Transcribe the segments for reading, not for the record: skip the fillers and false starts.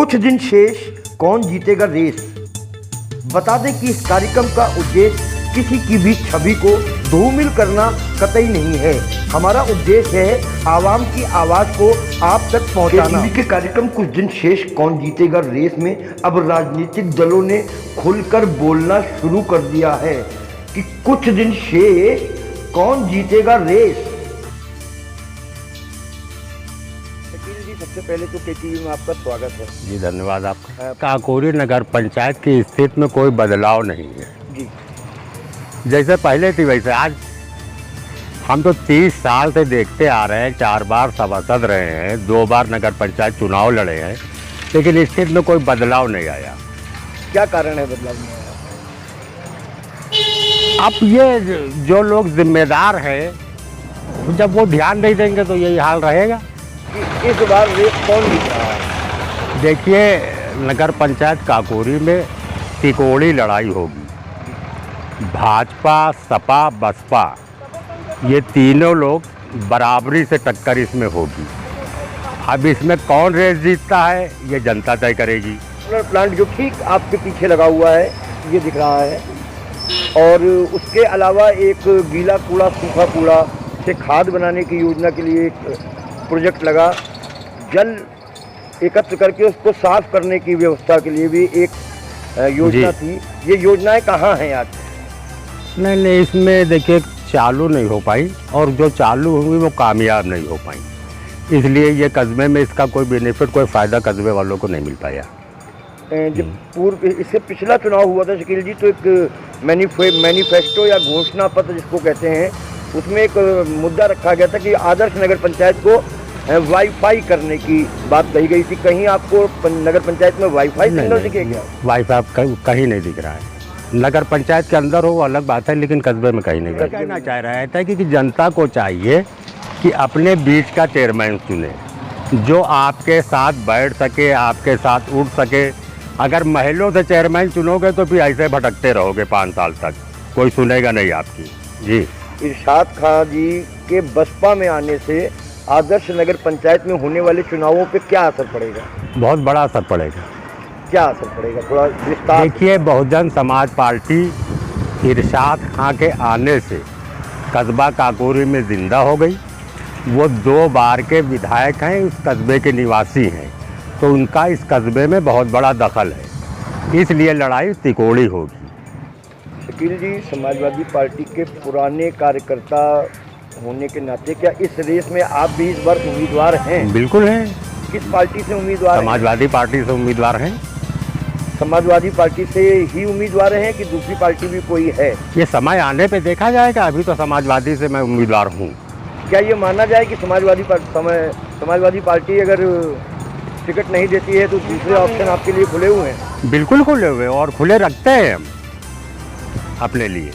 कुछ दिन शेष, कौन जीतेगा रेस। बता दें कि इस कार्यक्रम का उद्देश्य किसी की भी छवि को धूमिल करना कतई नहीं है। हमारा उद्देश्य है आवाम की आवाज़ को आप तक पहुंचाना। टीवी के कार्यक्रम कुछ दिन शेष, कौन जीतेगा रेस में अब राजनीतिक दलों ने खुलकर बोलना शुरू कर दिया है कि कुछ दिन शेष, कौन जीतेगा रेस। सबसे पहले तो केटीवी में आपका स्वागत है। जी धन्यवाद आपका। काकोरी नगर पंचायत की स्थिति में कोई बदलाव नहीं है जी। जैसे पहले थी वैसे आज। हम तो 30 साल से देखते आ रहे हैं, 4 बार सभासद रहे हैं, 2 बार नगर पंचायत चुनाव लड़े हैं, लेकिन इस स्थिति में कोई बदलाव नहीं आया। क्या कारण है बदलाव नहीं आया? अब ये जो लोग जिम्मेदार हैं, जब वो ध्यान नहीं देंगे तो यही हाल रहेगा। इस बार रेस कौन जीत रहा है? देखिए, नगर पंचायत काकोरी में तिकोड़ी लड़ाई होगी। भाजपा, सपा, बसपा, ये तीनों लोग बराबरी से टक्कर इसमें होगी। अब इसमें कौन रेस जीतता है ये जनता तय करेगी। सोलर प्लांट जो ठीक आपके पीछे लगा हुआ है, ये दिख रहा है, और उसके अलावा एक गीला कूड़ा, सूखा कूड़ा से खाद बनाने की योजना के लिए एक प्रोजेक्ट लगा। जल एकत्र करके उसको साफ करने की व्यवस्था के लिए भी एक योजना थी। ये योजनाएं कहाँ हैं आज? नहीं, इसमें देखिए चालू नहीं हो पाई, और जो चालू हुई वो कामयाब नहीं हो पाई, इसलिए ये कस्बे में इसका कोई बेनिफिट, कोई फ़ायदा कस्बे वालों को नहीं मिल पाया। जब पूर्व इससे पिछला चुनाव हुआ था शकील जी, तो एक मैनिफेस्टो या घोषणा पत्र जिसको कहते हैं, उसमें एक मुद्दा रखा गया था कि आदर्श नगर पंचायत को वाईफाई करने की बात कही गई थी। कहीं आपको नगर पंचायत में वाईफाई सिग्नल दिखे क्या? वाईफाई कहीं नहीं दिख रहा है। नगर पंचायत के अंदर हो वो अलग बात है, लेकिन कस्बे में कहीं नहीं। कहना चाह रहा था कि जनता को चाहिए कि अपने बीच का चेयरमैन चुने, जो आपके साथ बैठ सके, आपके साथ उठ सके। अगर महलों से चेयरमैन चुनोगे तो फिर ऐसे भटकते रहोगे 5 साल तक, कोई सुनेगा नहीं आपकी। जी। इरशाद खां जी के बसपा में आने से आदर्श नगर पंचायत में होने वाले चुनावों पे क्या असर पड़ेगा? बहुत बड़ा असर पड़ेगा। क्या असर पड़ेगा, थोड़ा विस्तार? देखिए, बहुजन समाज पार्टी इरशाद खां के आने से कस्बा काकोरी में जिंदा हो गई। वो 2 बार के विधायक हैं, उस कस्बे के निवासी हैं, तो उनका इस कस्बे में बहुत बड़ा दखल है, इसलिए लड़ाई तिकोड़ी होगी। शकील जी, समाजवादी पार्टी के पुराने कार्यकर्ता होने के नाते क्या इस रेस में आप भी इस बार उम्मीदवार हैं? बिल्कुल हैं। किस पार्टी से उम्मीदवार? समाजवादी पार्टी से उम्मीदवार हैं। समाजवादी पार्टी से ही उम्मीदवार हैं कि दूसरी पार्टी भी कोई है? ये समय आने पे देखा जाएगा। अभी तो समाजवादी से मैं उम्मीदवार हूँ। क्या ये माना जाए कि समाजवादी पार्टी अगर टिकट नहीं देती है तो दूसरे ऑप्शन आपके लिए खुले हुए हैं? बिल्कुल खुले हुए, और खुले रखते हैं हम अपने लिए।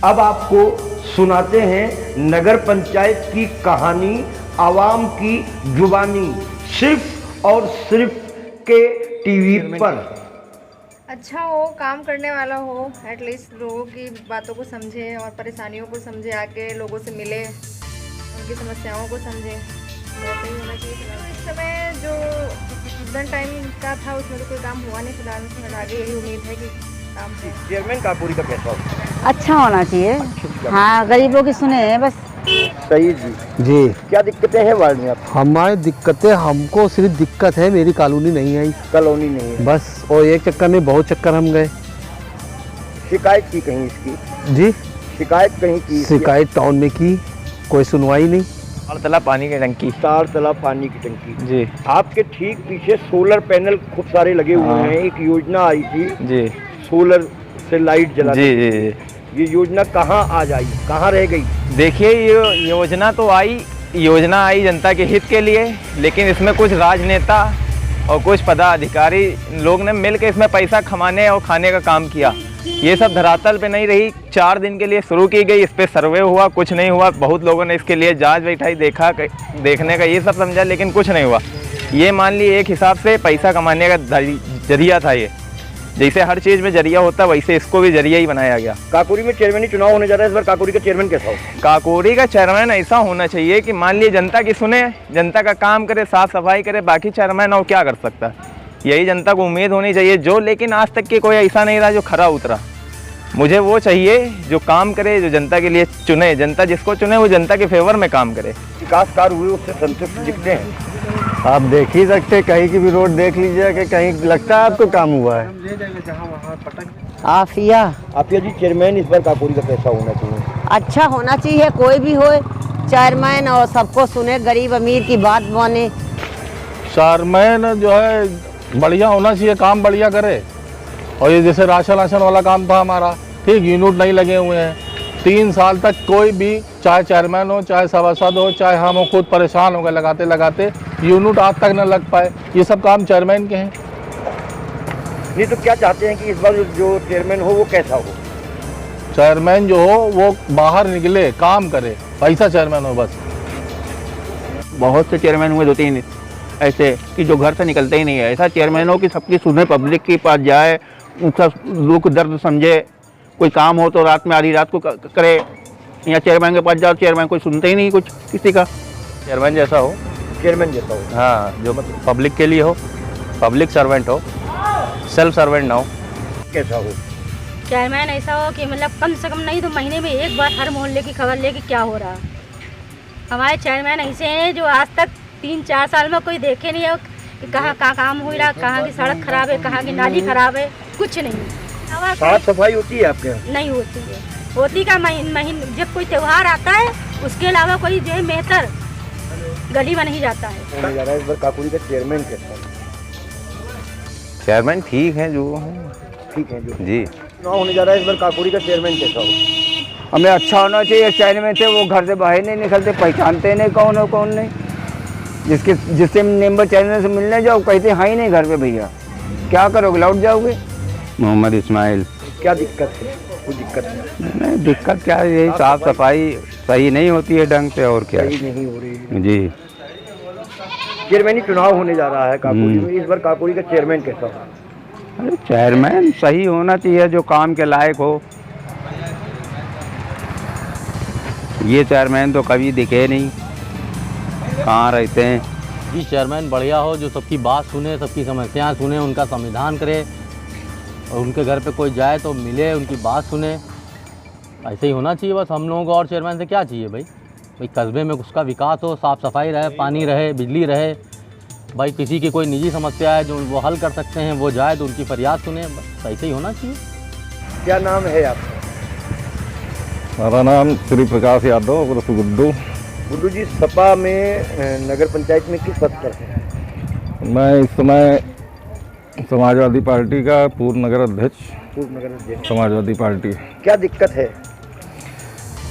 अब आपको सुनाते हैं नगर पंचायत की कहानी, आवाम की जुबानी, सिर्फ और सिर्फ के टीवी पर। अच्छा हो, काम करने वाला हो, एटलीस्ट लोगों की बातों को समझे और परेशानियों को समझे, आके लोगों से मिले, उनकी समस्याओं को समझे, वैसे ही होना चाहिए। इस समय जो गोल्डन टाइम का था उसमें तो कोई काम हुआ नहीं फिलहाल, उसमें आगे यही उम्मीद है कि काम है। चेयरमैन काकोरी का कैसा हो? अच्छा होना चाहिए। हाँ, गरीबों की सुने बस। सही जी। जी, क्या दिक्कतें हैं वार्ड में आप? हमारी दिक्कतें, हमको सिर्फ दिक्कत है मेरी कॉलोनी नहीं आई, कॉलोनी नहीं है बस। और एक चक्कर में बहुत चक्कर हम गए। शिकायत की कहीं इसकी? जी, शिकायत कहीं की? शिकायत टाउन में की, कोई सुनवाई नहीं। तारतला पानी की टंकी। तारतला पानी की टंकी। जी। आपके ठीक पीछे सोलर पैनल खूब सारे लगे हुए हैं। एक योजना आई थी जी, सोलर से लाइट जलाने जी की। जी। ये योजना कहाँ आज आई, कहाँ रह गई? देखिए, ये योजना आई जनता के हित के लिए, लेकिन इसमें कुछ राजनेता और कुछ पदाधिकारी लोग ने मिल के इसमें पैसा कमाने और खाने का काम किया। ये सब धरातल पे नहीं रही। 4 दिन के लिए शुरू की गई, इस पर सर्वे हुआ, कुछ नहीं हुआ। बहुत लोगों ने इसके लिए जांच बैठाई, देखने का ये सब समझा, लेकिन कुछ नहीं हुआ। ये मान ली एक हिसाब से पैसा कमाने का जरिया था। ये जैसे हर चीज़ में जरिया होता है, वैसे इसको भी जरिया ही बनाया गया। काकोरी में चेयरमैन चुनाव होने जा रहा है, इस बार काकोरी का चेयरमैन कैसा हो? काकोरी का चेयरमैन ऐसा होना चाहिए कि मान लीजिए जनता की सुने, जनता का काम करे, साफ सफाई करे, बाकी चेयरमैन और क्या कर सकता है। यही जनता को उम्मीद होनी चाहिए जो, लेकिन आज तक के कोई ऐसा नहीं रहा जो खरा उतरा। मुझे वो चाहिए जो काम करे, जो जनता के लिए चुने, जनता जिसको चुने वो जनता के फेवर में काम करे। विकास कार्य हुए उससे संतुष्ट दिखते हैं? आप देख ही सकते, कहीं की भी रोड देख लीजिए कि कहीं लगता है आपको काम हुआ है। आफिया आफिया जी, चेयरमैन इस बार काकोरी का कैसा होना चाहिए? अच्छा होना चाहिए, कोई भी हो चेयरमैन, और सबको सुने, गरीब अमीर की बात माने। चेयरमैन जो है बढ़िया होना चाहिए, काम बढ़िया करे। और ये जैसे राशन वाला काम था हमारा, ठीक, यूनिट नहीं लगे हुए हैं 3 साल तक। कोई भी चाहे चेयरमैन हो, चाहे सभासद हो, चाहे हम हो, खुद परेशान हो गए लगाते लगाते, यूनिट आज तक न लग पाए। ये सब काम चेयरमैन के हैं। नहीं तो क्या चाहते हैं कि इस बार जो चेयरमैन हो वो कैसा हो? चेयरमैन जो हो वो बाहर निकले, काम करे, पैसा चेयरमैन हो बस। बहुत से चेयरमैन हुए 2-3 ऐसे कि जो घर से निकलते ही नहीं है। ऐसा चेयरमैन हो कि सबकी सुने, पब्लिक के पास जाए, उनका दुख दर्द समझे। कोई काम हो तो रात में, आधी रात को करे। या चेयरमैन के पास जाओ, चेयरमैन कोई सुनते ही नहीं कुछ किसी का। चेयरमैन जैसा हो, चेयरमैन जैसा हो, हाँ, जो मतलब पब्लिक के लिए हो, पब्लिक सर्वेंट हो, सेल्फ सर्वेंट ना हो। कैसा हो? चेयरमैन ऐसा हो कि मतलब कम से कम नहीं तो महीने में एक बार हर मोहल्ले की खबर ले कि क्या हो रहा। हमारे चेयरमैन ऐसे हैं जो आज तक 3-4 साल में कोई देखे नहीं है कि कहाँ काम हो रहा, कहाँ की सड़क खराब है, कहाँ की नाली खराब है, कुछ नहीं। साफ सफाई होती है आपके यहाँ? नहीं होती है, होती का महीन जब कोई त्यौहार आता है, उसके अलावा कोई जो है मेहतर गली में नहीं जाता है। होने जा रहा है इस बार काकोरी का चेयरमैन कैसा है? चेयरमैन ठीक है जो ठीक है जो जी। चुनाव होने जा रहा है इस बार काकोरी का चेयरमैन कैसा हो? हमें अच्छा होना चाहिए। चेयरमैन से वो घर से बाहर नहीं निकलते, पहचानते नहीं कौन हो कौन नहीं। जिससे मेंबर चेयरमैन से मिलने जाओ, कहते हाँ ही नहीं घर पे भैया, क्या करोगे, लौट जाओगे। मोहम्मद इस्माइल। क्या दिक्कत है? कोई दिक्कत नहीं, दिक्कत क्या है, यही साफ सफाई सही नहीं होती है ढंग से, और क्या सही नहीं हो रही है। जी। चेयरमैन चुनाव होने जा रहा है काकोरी में, इस बार काकोरी का चेयरमैन कैसा हो? अरे चेयरमैन सही होना चाहिए, जो काम के लायक हो। ये चेयरमैन तो कभी दिखे नहीं, कहाँ रहते हैं। जी, चेयरमैन बढ़िया हो, जो सबकी बात सुने, सबकी समस्याएं सुने, उनका समाधान करे, और उनके घर पे कोई जाए तो मिले, उनकी बात सुने। ऐसे ही होना चाहिए बस हम लोगों को। और चेयरमैन से क्या चाहिए भाई? कस्बे में उसका विकास हो, साफ़ सफाई रहे, पानी रहे, बिजली रहे। भाई किसी की कोई निजी समस्या है जो वो हल कर सकते हैं, वो जाए तो उनकी फरियाद सुने, बस ऐसे ही होना चाहिए। क्या नाम है आपका? हमारा नाम श्री प्रकाश यादव उर्फ गुड्डू। गुड्डू जी, सपा में नगर पंचायत में किस पद पर हैं? मैं इस समय समाजवादी पार्टी का पूर्व नगर अध्यक्ष। पूर्व नगर अध्यक्ष समाजवादी पार्टी। क्या दिक्कत है?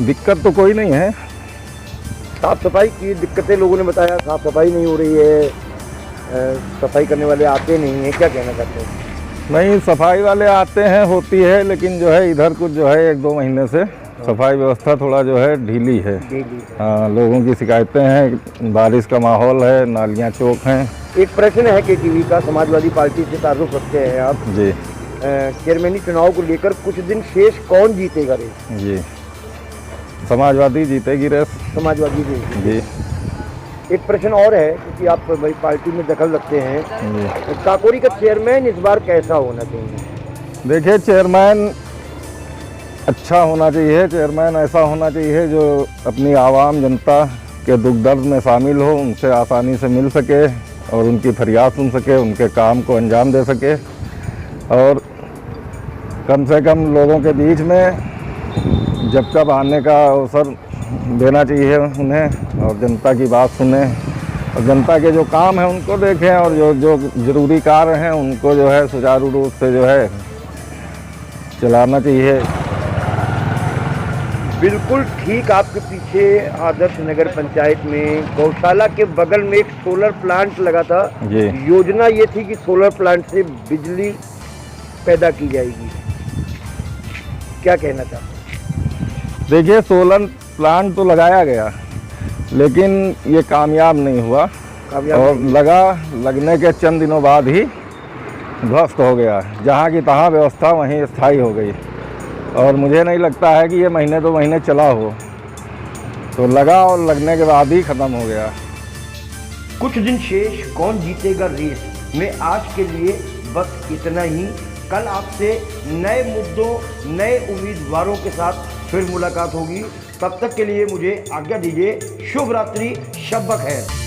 दिक्कत तो कोई नहीं है। साफ सफाई की दिक्कतें लोगों ने बताया, साफ सफाई नहीं हो रही है, सफाई करने वाले आते नहीं हैं, क्या कहना चाहते हैं? नहीं, सफाई वाले आते हैं, होती है, लेकिन जो है इधर कुछ जो है 1-2 महीने से सफाई व्यवस्था थोड़ा जो है ढीली है। हाँ, लोगों की शिकायतें हैं, बारिश का माहौल है, नालियाँ चौक हैं। एक प्रश्न है केटीवी का, समाजवादी पार्टी से ताल्लुक़ रखते हैं आप जी। चेयरमैनी चुनाव को लेकर कुछ दिन शेष कौन जीतेगा रेस? जी, समाजवादी जीतेगी रेस। समाजवादी जीतेगी जी। एक प्रश्न और है, क्योंकि आप भाई पार्टी में दखल रखते हैं, काकोरी का चेयरमैन इस बार कैसा होना चाहिए? देखिए, चेयरमैन अच्छा होना चाहिए। चेयरमैन ऐसा होना चाहिए जो अपनी आवाम जनता के दुख दर्द में शामिल हो, उनसे आसानी से मिल सके और उनकी फरियाद सुन सके, उनके काम को अंजाम दे सके, और कम से कम लोगों के बीच में जब कब आने का अवसर देना चाहिए उन्हें, और जनता की बात सुने, और जनता के जो काम हैं उनको देखें, और जो ज़रूरी कार्य हैं उनको जो है सुचारू रूप से जो है चलाना चाहिए। बिल्कुल ठीक, आपके पीछे आदर्श नगर पंचायत में गौशाला के बगल में एक सोलर प्लांट लगा था। जी। योजना ये थी कि सोलर प्लांट से बिजली पैदा की जाएगी, क्या कहना चाहते हैं? देखिए, सोलर प्लांट तो लगाया गया, लेकिन ये कामयाब नहीं हुआ, और लगने के चंद दिनों बाद ही ध्वस्त हो गया। जहाँ की तहाँ व्यवस्था वहीं स्थायी हो गई, और मुझे नहीं लगता है कि ये महीने 2 महीने चला हो। तो लगा, और लगने के बाद ही ख़त्म हो गया। कुछ दिन शेष, कौन जीतेगा रेस? में आज के लिए बस इतना ही। कल आपसे नए मुद्दों, नए उम्मीदवारों के साथ फिर मुलाकात होगी। तब तक के लिए मुझे आज्ञा दीजिए। शुभ रात्रि, शब बखैर।